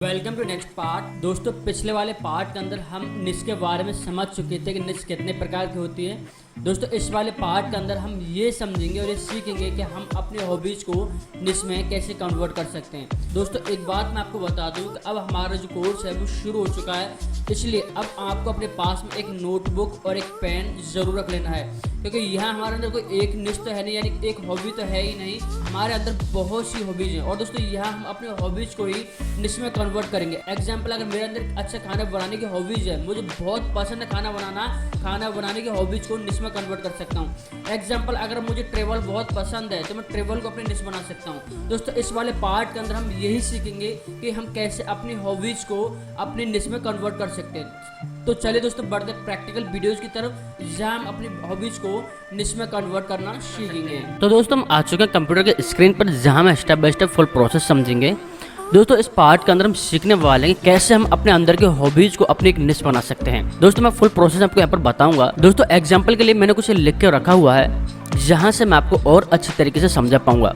Welcome to next part. दोस्तों पिछले वाले पार्ट के अंदर हम निश के बारे में समझ चुके थे कि निश कितने प्रकार की होती है। दोस्तों इस वाले पार्ट के अंदर हम ये समझेंगे और ये सीखेंगे कि हम अपने हॉबीज़ को निश में कैसे कन्वर्ट कर सकते हैं। दोस्तों एक बात मैं आपको बता दूं कि अब हमारा जो कोर्स है वो शुरू हो चुका है, इसलिए अब आपको अपने पास में एक नोटबुक और एक पेन ज़रूर रख लेना है, क्योंकि यहाँ हमारे अंदर कोई एक निश तो है नहीं, यानी एक हॉबी तो है ही नहीं, हमारे अंदर बहुत सी हॉबीज़ हैं। और दोस्तों यहाँ हम अपने हॉबीज़ को ही निश में कन्वर्ट करेंगे। एग्जाम्पल, अगर मेरे अंदर अच्छा खाना बनाने की हॉबीज़ है, मुझे बहुत पसंद है खाना बनाने की हॉबीज़ को निश में कन्वर्ट कर सकता हूँ। एग्जाम्पल, अगर मुझे ट्रेवल बहुत पसंद है तो मैं ट्रेवल को अपनी निश बना सकता हूँ। दोस्तों इस वाले पार्ट के अंदर हम यही सीखेंगे कि हम कैसे अपनी हॉबीज़ को अपनी निश में कन्वर्ट कर सकते हैं। तो चलिए दोस्तों बढ़ते प्रैक्टिकल वीडियोस की तरफ, जहां हम अपनी हॉबीज को निश में कन्वर्ट करना सीखेंगे। तो दोस्तों हम आ चुके हैं कंप्यूटर के स्क्रीन पर, जहां हम step by step full process समझेंगे। दोस्तों इस पार्ट के अंदर हम सीखने वाले हैं कैसे हम अपने अंदर के हॉबीज को अपनी एक निश बना सकते हैं। दोस्तों मैं फुल प्रोसेस आपको यहाँ पर बताऊंगा। दोस्तों एग्जाम्पल के लिए मैंने कुछ लिख के रखा हुआ है, जहाँ से मैं आपको और अच्छी तरीके से समझा पाऊंगा।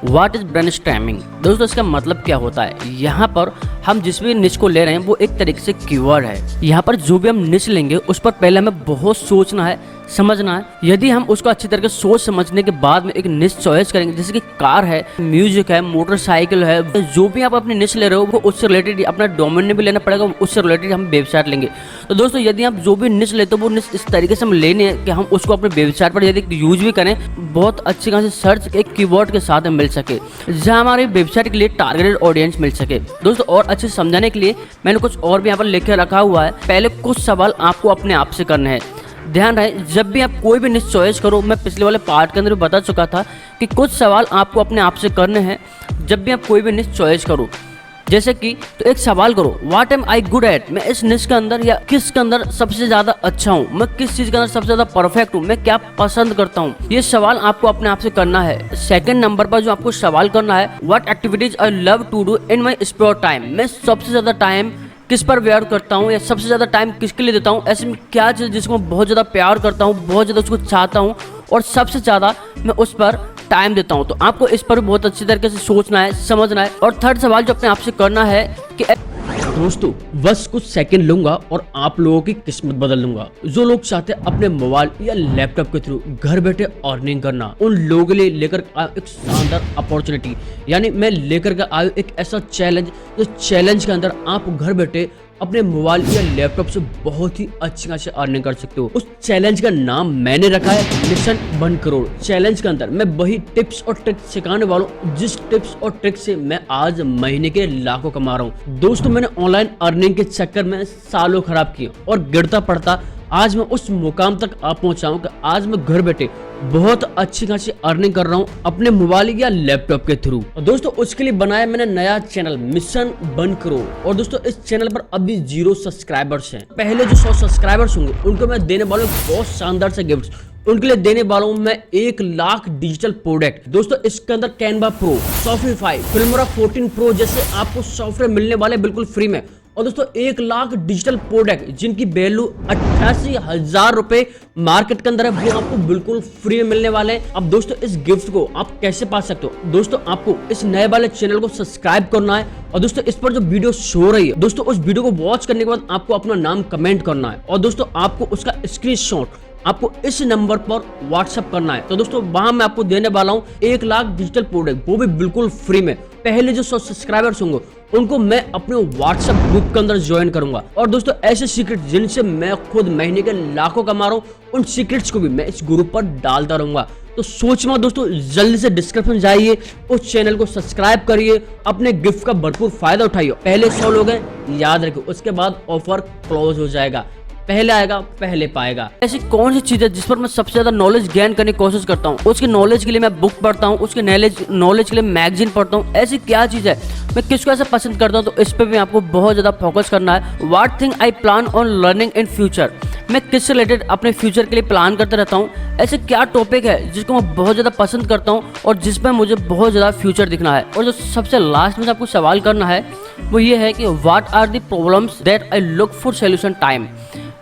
What is brainstorming? दोस्तों इसका मतलब क्या होता है? यहाँ पर हम जिस भी निश को ले रहे हैं वो एक तरीके से कीवर्ड है। यहाँ पर जो भी हम निश लेंगे उस पर पहले हमें बहुत सोचना है, समझना है। यदि हम उसको अच्छी तरह से सोच समझने के बाद में एक निश चॉइस करेंगे, जैसे कि कार है, म्यूजिक है, मोटरसाइकिल है, जो भी आप अपनी निश ले रहे हो वो उससे रिलेटेड अपना डोमेन भी लेना पड़ेगा, उससे रिलेटेड हम वेबसाइट लेंगे। तो दोस्तों यदि आप जो भी निश लेते हो वो निश इस तरीके से हम लेने कि हम उसको अपने वेबसाइट पर यदि यूज भी करें, बहुत अच्छी खासी सर्च एक कीवर्ड के साथ मिल सके, जहाँ हमारी वेबसाइट के लिए टारगेटेड ऑडियंस मिल सके। दोस्तों और अच्छे समझाने के लिए मैंने कुछ और भी यहाँ पर लिख के रखा हुआ है। पहले कुछ सवाल आपको अपने आप से करने हैं। ध्यान रहे, जब भी आप कोई भी निश चॉइस करो, मैं पिछले वाले पार्ट के अंदर भी बता चुका था कि कुछ सवाल आपको अपने आप से करने हैं जब भी आप कोई भी निश चॉइस करो। जैसे कि तो एक सवाल करो, what am I good at? मैं इस निश के अंदर या किस के अंदर सबसे ज्यादा अच्छा हूँ, मैं किस चीज के अंदर सबसे ज्यादा परफेक्ट हूँ, मैं क्या पसंद करता हूँ। ये सवाल आपको अपने आप से करना है। सेकंड नंबर पर जो आपको सवाल करना है, what activities I love to do in my spare time? मैं सबसे ज्यादा टाइम किस पर व्यय करता हूँ या सबसे ज्यादा टाइम किसके लिए देता हूँ? ऐसे में क्या चीज जिसको मैं बहुत ज्यादा प्यार करता हूँ, बहुत ज्यादा उसको चाहता हूँ और सबसे ज्यादा मैं उस पर टाइम देता हूँ। तो आपको इस पर बहुत अच्छी तरीके से सोचना है, समझना है। और थर्ड सवाल जो अपने आप से करना है कि दोस्तों बस कुछ सेकंड लूंगा और आप लोगों की किस्मत बदल दूंगा। जो लोग चाहते हैं अपने मोबाइल या लैपटॉप के थ्रू घर बैठे अर्निंग करना, उन लोगों के लिए लेकर आया एक शानदार अपॉर्चुनिटी, यानी मैं लेकर के आया एक ऐसा चैलेंज, जो चैलेंज के अंदर आप घर बैठे अपने मोबाइल या लैपटॉप से बहुत ही अच्छी खासी अर्निंग कर सकते हो। उस चैलेंज का नाम मैंने रखा है मिशन 1 करोड़। चैलेंज के अंदर मैं वही टिप्स और ट्रिक्स सिखाने वाला हूँ जिस टिप्स और ट्रिक्स से मैं आज महीने के लाखों कमा रहा हूँ। दोस्तों मैंने ऑनलाइन अर्निंग के चक्कर में सालों खराब किए और गिरता पड़ता आज मैं उस मुकाम तक आ पहुंचा हूं कि आज मैं घर बैठे बहुत अच्छी खासी अर्निंग कर रहा हूं अपने मोबाइल या लैपटॉप के थ्रू। और दोस्तों उसके लिए बनाया मैंने नया चैनल मिशन 1 करोड़। और दोस्तों इस चैनल पर अभी 0 सब्सक्राइबर्स हैं। पहले जो 100 सब्सक्राइबर्स होंगे उनको मैं देने वाला हूं बहुत शानदार से गिफ्ट। उनके लिए देने वाला हूं मैं 1 लाख डिजिटल प्रोडक्ट। दोस्तों इसके अंदर Canva pro, Shopify, Filmora 14 pro जैसे आपको सॉफ्टवेयर मिलने वाले बिल्कुल फ्री में। और दोस्तों 1 लाख डिजिटल प्रोडक्ट जिनकी वैल्यू 88,000 रुपए मार्केट के अंदर है, वो आपको बिल्कुल फ्री में मिलने वाले हैं। अब दोस्तों इस गिफ्ट को आप कैसे पा सकते हो? दोस्तों आपको इस नए वाले चैनल को सब्सक्राइब करना है और दोस्तों इस पर जो वीडियो शो रही है, दोस्तों उस वीडियो को वॉच करने के बाद आपको अपना नाम कमेंट करना है और दोस्तों आपको उसका स्क्रीनशॉट आपको इस नंबर पर व्हाट्सएप करना है। तो दोस्तों वहां मैं आपको देने वाला हूं 1 लाख डिजिटल प्रोडक्ट, वो भी बिल्कुल फ्री में। पहले जो 100 सब्सक्राइबर्स होंगे उनको मैं अपने व्हाट्सएप ग्रुप के अंदर ज्वाइन करूंगा। और दोस्तों ऐसे सीक्रेट जिनसे मैं खुद महीने के लाखों कमा रहा हूं, उन सीक्रेट्स को भी मैं इस ग्रुप पर डालता रहूंगा। तो सोच मत दोस्तों, जल्दी से डिस्क्रिप्शन जाइए, उस चैनल को सब्सक्राइब करिए, अपने गिफ्ट का भरपूर फायदा उठाइए। पहले 100 लोग हैं, याद रखिए, उसके बाद ऑफर क्लोज हो जाएगा। पहले आएगा पहले पाएगा। ऐसी कौन सी चीज है जिस पर मैं सबसे ज्यादा नॉलेज गेन करने की कोशिश करता हूँ? उसकी नॉलेज के लिए मैं बुक पढ़ता हूँ, उसके नॉलेज के लिए मैगजीन पढ़ता हूँ। ऐसी क्या चीज है, मैं किसको ऐसा पसंद करता हूँ? तो इस पर भी आपको बहुत ज्यादा फोकस करना है। What thing I plan on learning in future? मैं किससे रिलेटेड अपने फ्यूचर के लिए प्लान करते रहता हूँ। ऐसे क्या टॉपिक है जिसको मैं बहुत ज्यादा पसंद करता हूँ और जिसमें मुझे बहुत ज्यादा फ्यूचर दिखना है। और जो सबसे लास्ट में आपको सवाल करना है वो ये है कि what are the problems that I look for solution time?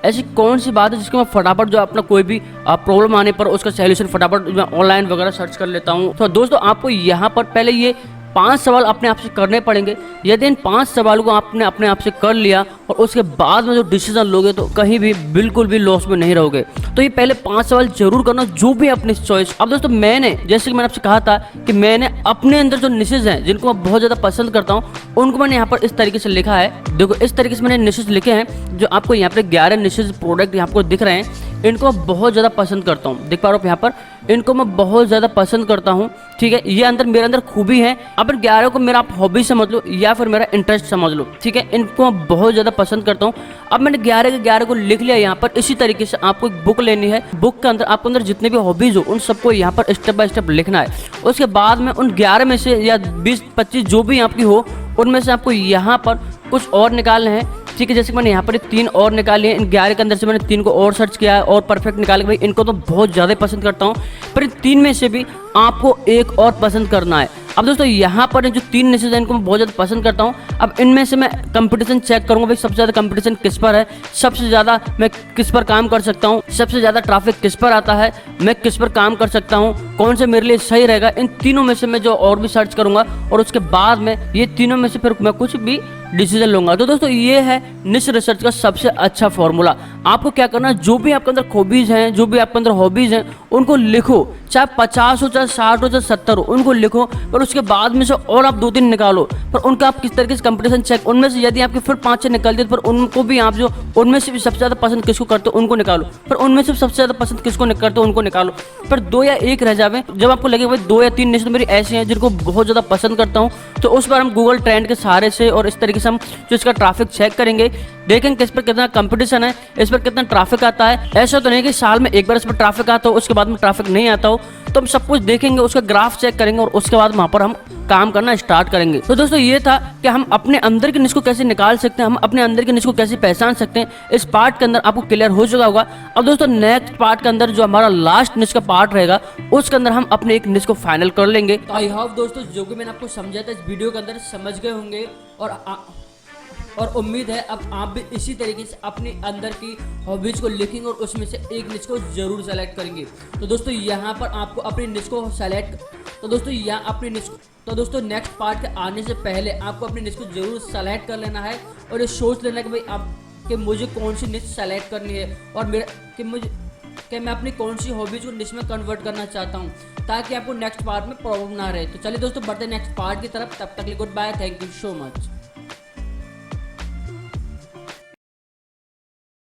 ऐसी कौन सी बात है जिसको मैं फटाफट जो अपना कोई भी प्रॉब्लम आने पर उसका सॉल्यूशन फटाफट मैं ऑनलाइन वगैरह सर्च कर लेता हूँ। तो दोस्तों आपको यहाँ पर पहले ये 5 सवाल अपने आप से करने पड़ेंगे। यदि इन 5 सवालों को आपने अपने आप से कर लिया और उसके बाद में जो डिसीजन लोगे तो कहीं भी बिल्कुल भी लॉस में नहीं रहोगे। तो ये पहले 5 सवाल जरूर करना, जो भी अपनी चॉइस। अब दोस्तों मैंने, जैसे कि मैंने आपसे कहा था कि मैंने अपने अंदर जो निशेज हैं जिनको मैं बहुत ज़्यादा पसंद करता हूँ उनको मैंने यहाँ पर इस तरीके से लिखा है। देखो इस तरीके से मैंने निशेज लिखे हैं, जो आपको यहाँ पर 11 निशेज प्रोडक्ट यहाँ आपको दिख रहे हैं। इनको मैं बहुत ज़्यादा पसंद करता हूँ, देख पा रहे हो यहाँ पर, इनको मैं बहुत ज़्यादा पसंद करता हूँ। ठीक है, ये अंदर मेरे अंदर खूबी है। अब इन 11 को मेरा आप हॉबी समझ लो या फिर मेरा इंटरेस्ट समझ लो। ठीक है, इनको मैं बहुत ज़्यादा पसंद करता हूँ। अब मैंने 11 के 11 को लिख लिया यहाँ पर। इसी तरीके से आपको एक बुक लेनी है, बुक के अंदर आपको अंदर जितने भी हॉबीज़ हो उन सबको यहाँ पर स्टेप बाय स्टेप लिखना है। उसके बाद में उन 11 में से या 20-25 जो भी आपकी हो उनमें से आपको यहाँ पर कुछ और निकालने हैं। ठीक है, जैसे कि मैंने यहाँ पर 3 और निकाली है। इन 11 के अंदर से मैंने 3 को और सर्च किया है और परफेक्ट निकाल के भाई इनको तो बहुत ज़्यादा पसंद करता हूँ, पर इन 3 में से भी आपको एक और पसंद करना है। अब दोस्तों यहाँ पर जो 3 निशेज हैं इनको मैं बहुत ज़्यादा पसंद करता हूँ। अब इनमें से मैं कंपटीशन चेक करूँगा भाई सबसे ज़्यादा कंपटीशन किस पर है, सबसे ज़्यादा मैं किस पर काम कर सकता हूँ, सबसे ज़्यादा ट्रैफिक किस पर आता है, मैं किस पर काम कर सकता हूँ, कौन से मेरे लिए सही रहेगा। इन तीनों में से मैं जो और भी सर्च करूँगा और उसके बाद में ये तीनों में से फिर मैं कुछ भी डिसीजन लूंगा। तो दोस्तों ये है निश रिसर्च का सबसे अच्छा फॉर्मूला। आपको क्या करना है, जो भी आपके अंदर हॉबीज हैं, जो भी आपके अंदर हॉबीज हैं उनको लिखो, चाहे 50 हो, चाहे 60 हो, चाहे 70 हो, उनको लिखो। पर उसके बाद में से और आप 2-3 निकालो, पर उनका आप किस तरीके से कंपटीशन चेक, उनमें से यदि आपके फिर 5-6 निकल दिए पर उनको भी आप जो उनमें से भी सबसे ज़्यादा पसंद किसको करते हो उनको निकालो, पर उनमें से सबसे ज़्यादा पसंद किसको करते हो उनको निकालो। पर 2 या 1 रह जावे, जब आपको लगे भाई 2 या 3 निश तो मेरी ऐसी हैं जिनको बहुत ज़्यादा पसंद करता हूँ, तो उस पर हम गूगल ट्रेंड के सहारे से और इस तरीके से हम जो इसका ट्रैफिक चेक करेंगे, देखेंगे किस पर कितना कंपटीशन है, इस पर कितना ट्रैफिक आता है। ऐसा तो नहीं कि साल में एक बार इस पर ट्रैफिक आता हो उसके बाद में ट्रैफिक नहीं आता हो। तो हम सब कुछ देखेंगे, उसका ग्राफ चेक करेंगे और उसके बाद वहाँ पर हम काम करना स्टार्ट करेंगे। तो दोस्तों ये था कि हम अपने अंदर की निश को कैसे निकाल सकते हैं, हम अपने अंदर की निश को कैसे पहचान सकते हैं। इस पार्ट के अंदर आपको क्लियर हो चुका होगा। अब दोस्तों नेक्स्ट पार्ट के अंदर जो हमारा लास्ट निश का पार्ट रहेगा उसके अंदर हम अपने एक निश को फाइनल कर लेंगे। तो आई होप दोस्तों जो कि मैंने आपको समझाया था इस वीडियो के अंदर समझ गए होंगे और उम्मीद है अब आप भी इसी तरीके से अपने अंदर की हॉबीज को लिखेंगे और उसमें से एक निश को जरूर सेलेक्ट करेंगे। तो दोस्तों यहाँ पर आपको अपनी निश को सेलेक्ट, तो दोस्तों यहाँ अपनी निश, तो दोस्तों नेक्स्ट पार्ट के आने से पहले आपको अपनी निश को जरूर सेलेक्ट कर लेना है और ये सोच लेना कि भाई आप कि मुझे कौन सी निश सेलेक्ट करनी है और मैं अपनी कौन सी हॉबीज को निश में कन्वर्ट करना चाहता हूँ, ताकि आपको नेक्स्ट पार्ट में प्रॉब्लम ना रहे। तो चलिए दोस्तों बढ़ते नेक्स्ट पार्ट की तरफ, तब तक के लिए goodbye, thank you so much.